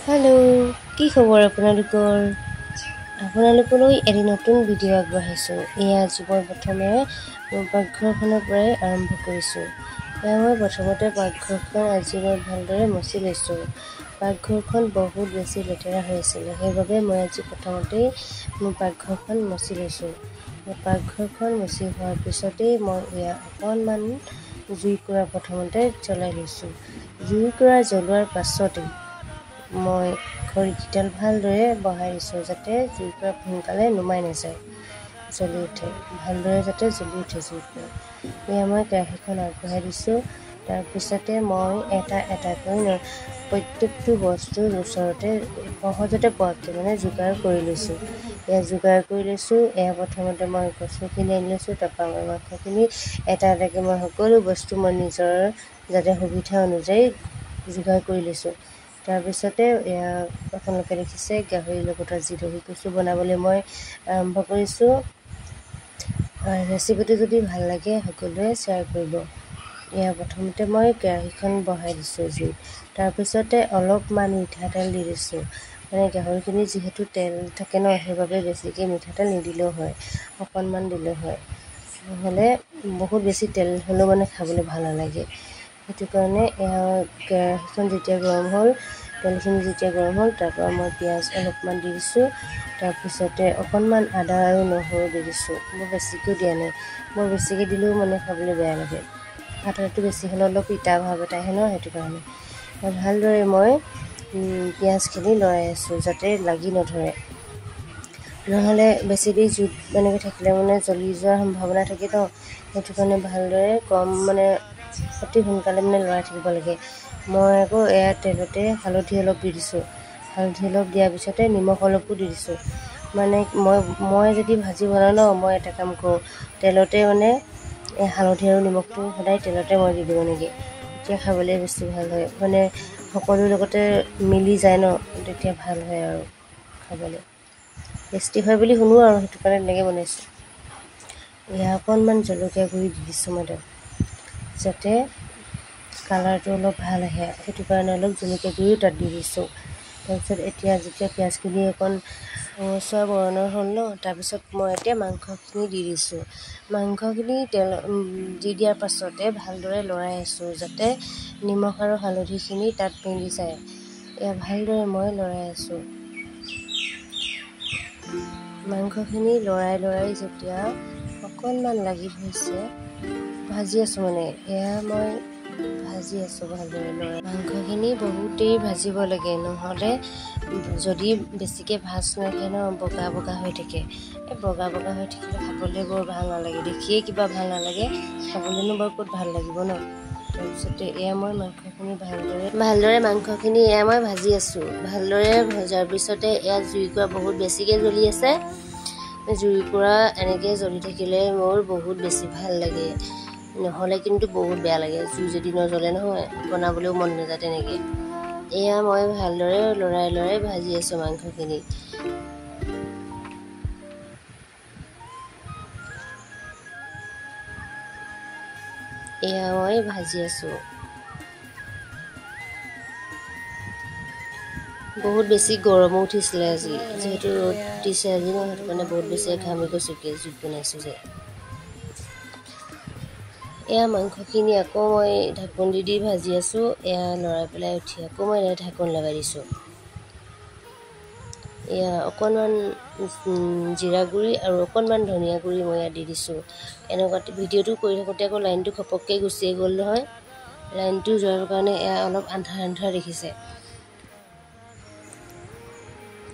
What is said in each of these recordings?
Hello' কি খবৰ আপোনালোকলৈ এটি নতুন ভিডিঅ' আগবঢ়াইছোঁ। এয়া আজি মই প্ৰথমে মোৰ পাকঘৰখনৰ পৰাই আৰম্ভ কৰিছোঁ। এয়া মই প্ৰথমতে পাকঘৰখন আজি মই ভালদৰে মচি লৈছোঁ। পাকঘৰখন বহুত বেছি লেতেৰা হৈ আছিলে, সেইবাবে মই আজি প্ৰথমতেই মোৰ পাকঘৰখন মচি লৈছোঁ। পাকঘৰখন মচি হোৱাৰ পিছতেই মই এয়া অকণমান জুইকুৰা প্ৰথমতে জ্বলাই লৈছোঁ। জুইকুৰা জ্বলোৱাৰ পাছতেই মই খৰিকেইডাল ভালদৰে বহাই দিছোঁ, যাতে জুইকুৰা সোনকালে নুমাই নাযায়, জ্বলি উঠে, ভালদৰে যাতে জ্বলি উঠে জুইকুৰা। এয়া মই কেৰাহীখন আগবঢ়াই দিছোঁ। তাৰপিছতে মই এটা এটাকৈ প্ৰত্যেকটো বস্তুৰ ওচৰতে সহজতে পোৱাকৈ যোগাৰ কৰি লৈছোঁ। এয়া যোগাৰ কৰি লৈছোঁ। এয়া প্ৰথমতে মই কচুখিনি আনি লৈছোঁ, তাৰপৰা মই মাংসখিনি এটা এটাকৈ মই সকলো বস্তু মই নিজৰ যাতে সুবিধা অনুযায়ী যোগাৰ কৰি লৈছোঁ। তাৰপিছতে এয়া আপোনালোকে দেখিছে গাহৰিৰ লগত আজি দহি কচু বনাবলৈ মই আৰম্ভ কৰিছোঁ। ৰেচিপিটো যদি ভাল লাগে সকলোৱে শ্বেয়াৰ কৰিব। এয়া প্ৰথমতে মই কেৰাহীখন বহাই দিছোঁ জুইত। তাৰপিছতে অলপমান মিঠাতেল দি দিছোঁ। গাহৰিখিনি যিহেতু তেল থাকে ন, সেইবাবে বেছিকৈ মিঠাতেল নিদিলেও হয়, অকণমান দিলেও হয়, নহ'লে বহুত বেছি তেল হ'লেও খাবলৈ ভাল নালাগে। সেইটো কাৰণে কেৰাহীখন যেতিয়া গৰম হ'ল, তেলখিনি যেতিয়া গৰম হ'ল, তাৰপৰা মই পিঁয়াজ অলপমান দি দিছোঁ। তাৰপিছতে অকণমান আদা আৰু নহৰু দি দিছোঁ। মই বেছিকৈ দিয়া নাই, মই বেছিকৈ দিলেও খাবলৈ বেয়া লাগে। আদাটো বেছি হ'লে অলপ তিতা ভাৱ এটা আহে ন, সেইটো কাৰণে ভালদৰে মই পিঁয়াজখিনি লৰাই আছোঁ, যাতে লাগি নধৰে। নহ'লে বেছি দেৰি জুইত থাকিলে জ্বলি যোৱাৰ সম্ভাৱনা থাকে ন, সেইটো কাৰণে ভালদৰে অতি সোনকালে লৰাই থাকিব লাগে। মই আকৌ এয়া তেলতে হালধি অলপ দি দিছোঁ। হালধি অলপ দিয়াৰ পিছতে নিমখ অলপো দি দিছোঁ। মই যদি ভাজি বনাওঁ ন, মই এটা কাম কৰোঁ, তেলতে হালধি আৰু নিমখটো সদায় তেলতে মই দি দিওঁ তেতিয়া খাবলৈ বেছি ভাল হয়। সকলোৰ লগতে মিলি যায় ন, তেতিয়া ভাল হয় আৰু খাবলৈ টেষ্টি হয় বুলি শুনো আৰু সেইটো কাৰণে তেনেকৈ বনাইছোঁ। এয়া অকণমান জলকীয়া গুড়ি দি দিছোঁ মই তাত, যাতে কালাৰটো অলপ ভাল আহে, সেইটো কাৰণে অলপ জলকীয়া গুড়িও তাত দি দিছোঁ। তাৰপিছত এতিয়া যেতিয়া পিঁয়াজখিনি অকণ ৰঙচুৱা বৰণৰ হ'ল ন, তাৰপিছত মই এতিয়া মাংসখিনি দি দিছোঁ। মাংসখিনি তেল দি দিয়াৰ পাছতে ভালদৰে লৰাই আছোঁ, যাতে নিমখ আৰু হালধিখিনি তাত মিলি যায়। এয়া ভালদৰে মই লৰাই আছোঁ। মাংসখিনি লৰাই যেতিয়া অকণমান লাগি ধৰিছে, ভাজি আছোঁ এয়া মই ভাজি আছোঁ ভালদৰে লৰাই। মাংসখিনি বহুত দেৰি ভাজিব লাগে, নহ'লে যদি বেছিকৈ ভাজ নাখায় ন, বগা বগা হৈ থাকে। বগা বগা হৈ থাকিলে খাবলৈ বৰ ভাল নালাগে, দেখিয়ে কিবা ভাল নালাগে, খাবলৈনো বাৰু ক'ত ভাল লাগিব ন। তাৰপিছতে এয়া মই মাংসখিনি ভালদৰে মই ভাজি আছোঁ। ভালদৰে ভজাৰ পিছতে এয়া জুইকুৰা বহুত বেছিকৈ জ্বলি আছে। জুইকুৰা এনেকৈ জ্বলি থাকিলে মোৰ বহুত বেছি ভাল লাগে, নহ'লে কিন্তু বহুত বেয়া লাগে। জুই যদি নজ্বলে নহয়, বনাবলৈও মন নাযায় তেনেকৈ। এয়া মই ভালদৰে লৰাই ভাজি আছোঁ মাংসখিনি। এয়া মই ভাজি আছোঁ। বহুত বেছি গৰমো উঠিছিলে আজি, যিহেতু ৰ'দ দিছে আজি ন, সেইটো কাৰণে বহুত বেছি ঘামি গৈছোঁ জুইত বনাইছোঁ যে। এয়া মাংসখিনি আকৌ মই ঢাকোন দি ভাজি আছোঁ। এয়া লৰাই পেলাই উঠি আকৌ মই ঢাকোন লগাই দিছোঁ। এয়া অকণমান জিৰা গুড়ি আৰু অকণমান ধনিয়া গুড়ি মই ইয়াত দি দিছোঁ। এনেকুৱা ভিডিঅ'টো কৰি থাকোঁতে আকৌ লাইনটো ঘপককৈ গুচিয়ে গ'ল নহয়। লাইনটো যোৱাৰ কাৰণে এয়া অলপ আন্ধাৰ দেখিছে।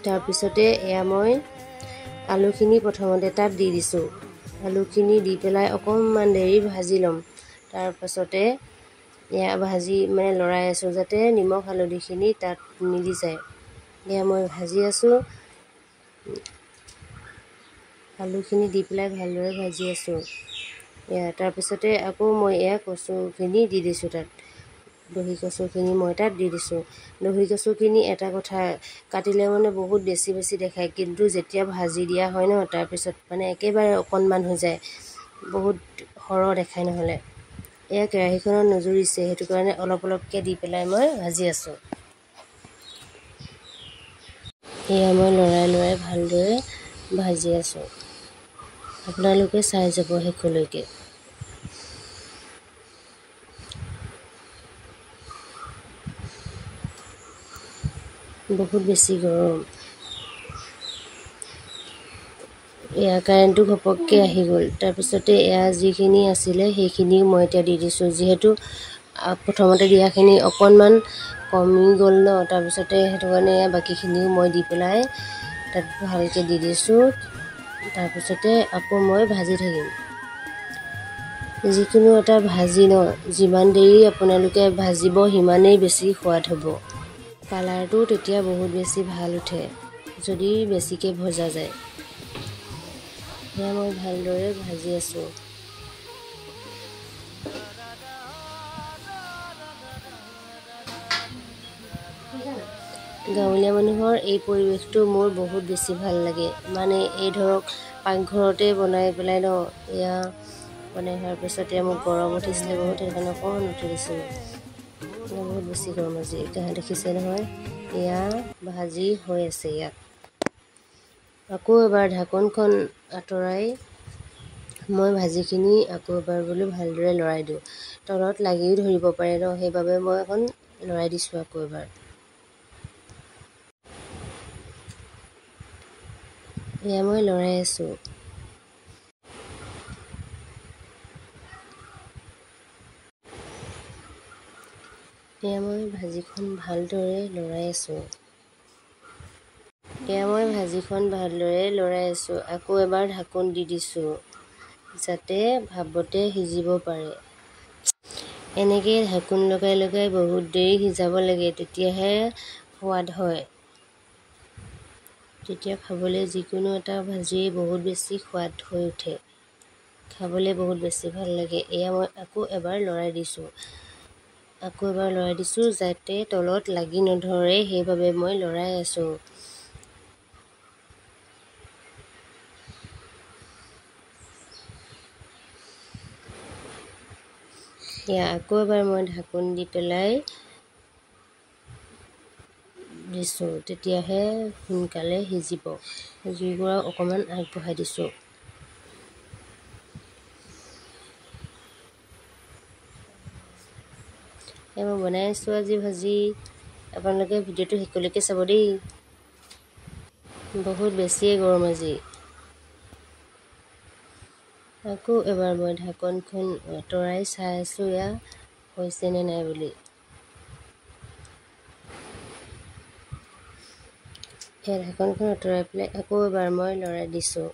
তাৰপিছতে এয়া মই আলুখিনি প্ৰথমতে তাত দি দিছোঁ। আলুখিনি দি পেলাই অকণমান দেৰি ভাজি ল'ম। তাৰপাছতে এয়া ভাজি লৰাই আছোঁ, যাতে নিমখ হালধিখিনি তাত মিলি যায়। এয়া মই ভাজি আছোঁ। আলুখিনি দি পেলাই ভালদৰে ভাজি আছোঁ। তাৰপিছতে আকৌ মই এয়া কচুখিনি দি দিছোঁ তাত। দহি কচুখিনি মই তাত দি দিছোঁ। দহি কচুখিনি এটা কথা, কাটিলে বহুত বেছি দেখায়, কিন্তু যেতিয়া ভাজি দিয়া হয় ন, তাৰপিছত একেবাৰে অকণমান হৈ যায়, বহুত সৰহ দেখায় নহ'লে। এয়া কেৰাহীখনত নজুৰিছে, সেইটো কাৰণে অলপকৈ দি পেলাই মই ভাজি আছোঁ। এয়া মই লৰাই লৰাই ভালদৰে ভাজি আছোঁ। আপোনালোকে চাই যাব শেষলৈকে। বহুত বেছি গৰম। এয়া কাৰেণ্টটো ঘপককৈ আহি গ'ল। তাৰপিছতে এয়া যিখিনি আছিলে সেইখিনিও মই এতিয়া দি দিছোঁ। যিহেতু প্ৰথমতে দিয়াখিনি অকণমান কমি গ'ল ন, তাৰপিছতে সেইটো কাৰণে এয়া বাকীখিনিও মই দি পেলাই তাত ভালকৈ দি দিছোঁ। তাৰপিছতে আকৌ মই ভাজি থাকিম। যিকোনো এটা ভাজি ন, যিমান দেৰি আপোনালোকে ভাজিব সিমানেই বেছি সোৱাদ হ'ব। কালাৰটো তেতিয়া বহুত বেছি ভাল উঠে যদি বেছিকৈ ভজা যায়। সেয়া মই ভালদৰে ভাজি আছোঁ। গাঁৱলীয়া মানুহৰ এই পৰিৱেশটো মোৰ বহুত বেছি ভাল লাগে। মানে এই ধৰক পাকঘৰতে বনাই পেলাই ন, এয়া বনাই হোৱাৰ পিছতে মোক গৰম উঠিছিলে বহুত, সেইকাৰণে অকণমান উঠি দিছোঁ। বহুত বেছি গৰম আজি। দেখিছে নহয়, এয়া ভাজি হৈ আছে। ইয়াত আকৌ এবাৰ ঢাকোনখন আঁতৰাই মই ভাজিখিনি আকৌ এবাৰ বোলো ভালদৰে লৰাই দিওঁ। তলত লাগিও ধৰিব পাৰে ন, সেইবাবে মই অকণ লৰাই দিছোঁ আকৌ এবাৰ। এয়া মই লৰাই আছোঁ। এয়া মই ভাজিখন ভালদৰে লৰাই আছোঁ। আকৌ এবাৰ ঢাকোন দি দিছোঁ যাতে ভাপতে সিজিব পাৰে। এনেকৈ ঢাকোন লগাই লগাই বহুত দেৰি সিজাব লাগে, তেতিয়াহে সোৱাদ হয়। তেতিয়া খাবলৈ যিকোনো এটা ভাজিয়ে বহুত বেছি সোৱাদ হৈ উঠে। খাবলৈ বহুত বেছি ভাল লাগে। এয়া মই আকৌ এবাৰ লৰাই দিছোঁ যাতে তলত লাগি নধৰে, সেইবাবে মই লৰাই আছোঁ। এয়া আকৌ এবাৰ মই ঢাকোন দি পেলাই দিছোঁ, তেতিয়াহে সোনকালে সিজিব। জুইকুৰা অকণমান আগবঢ়াই দিছোঁ। এয়া মই বনাই আছোঁ আজি ভাজি। আপোনালোকে ভিডিঅ'টো শেষলৈকে চাব দেই। বহুত বেছিয়ে গৰম আজি। আকৌ এবাৰ মই ঢাকোনখন আঁতৰাই চাই আছোঁ এয়া হৈছেনে নাই বুলি। এয়া ঢাকোনখন আঁতৰাই পেলাই আকৌ এবাৰ মই লৰাই দিছোঁ।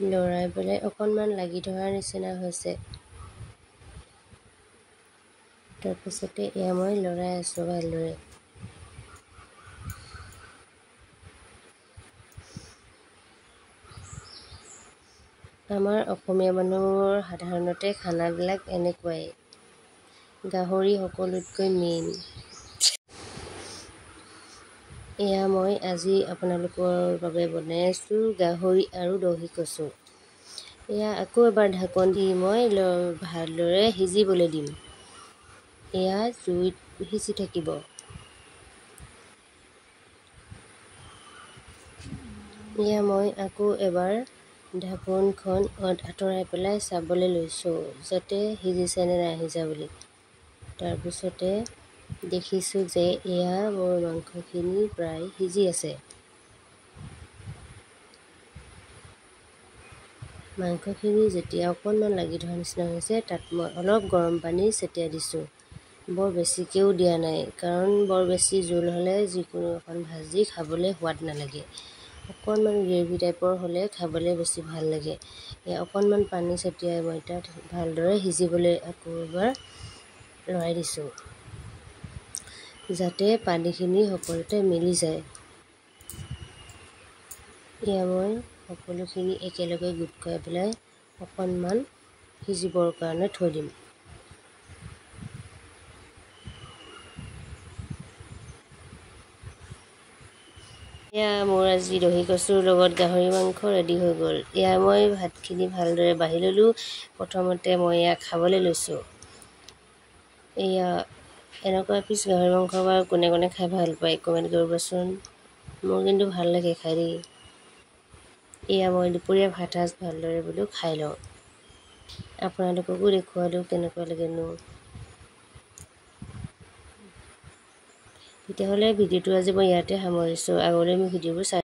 লৰাই পেলাই অকণমান লাগি ধৰাৰ নিচিনা হৈছে। তাৰপিছতে এয়া মই লৰাই আছোঁ ভালদৰে। আমাৰ অসমীয়া মানুহৰ সাধাৰণতে খানাবিলাক এনেকুৱাই। গাহৰি সকলোতকৈ মেইন। এয়া মই আজি আপোনালোকৰ বাবে বনাই আছোঁ গাহৰি আৰু দহি কচু। এয়া আকৌ এবাৰ ঢাকোন দি মই ভালদৰে সিজিবলৈ দিম। এয়া জুইত সিজি থাকিব। এয়া মই আকৌ এবাৰ ঢাকোনখন আঁতৰাই পেলাই চাবলৈ লৈছোঁ যাতে সিজিছেনে নাই সিজা বুলি। তাৰপিছতে দেখিছোঁ যে এয়া মোৰ মাংসখিনি প্ৰায় সিজি আছে। মাংসখিনি যেতিয়া অকণমান লাগি ধৰা নিচিনা হৈছে, তাত মই অলপ গৰম পানী ছটিয়াই দিছোঁ। বৰ বেছিকৈও দিয়া নাই, কাৰণ বৰ বেছি জোল হ'লে যিকোনো এখন ভাজি খাবলৈ সোৱাদ নালাগে। অকণমান গ্ৰেভি টাইপৰ হ'লে খাবলৈ বেছি ভাল লাগে। অকণমান পানী ছটিয়াই মই তাত ভালদৰে সিজিবলৈ আকৌ এবাৰ লৰাই দিছোঁ, যাতে পানীখিনি সকলোতে মিলি যায়। এয়া মই সকলোখিনি একেলগে গোট খুৱাই পেলাই অকণমান সিজিবৰ কাৰণে থৈ দিম। এয়া মোৰ আজি দহি কচুৰ লগত গাহৰি মাংস ৰেডি হৈ গ'ল। এয়া মই ভাতখিনি ভালদৰে বাঢ়ি ল'লোঁ। প্ৰথমতে মই এয়া খাবলৈ লৈছোঁ। এয়া এনেকুৱা পিছ গাহৰি মাংস বাৰু কোনে কোনে খাই ভাল পায় কমেণ্ট কৰিবচোন। মোৰ কিন্তু ভাল লাগে খাই দেই। এয়া মই দুপৰীয়া ভাত সাজ ভালদৰে বোলো খাই লওঁ, আপোনালোককো দেখুৱালোঁ কেনেকুৱা লাগেনো। তেতিয়াহ'লে ভিডিঅ'টো আজি মই ইয়াতে সামৰিছোঁ। আগলৈ মই ভিডিঅ'বোৰ চাই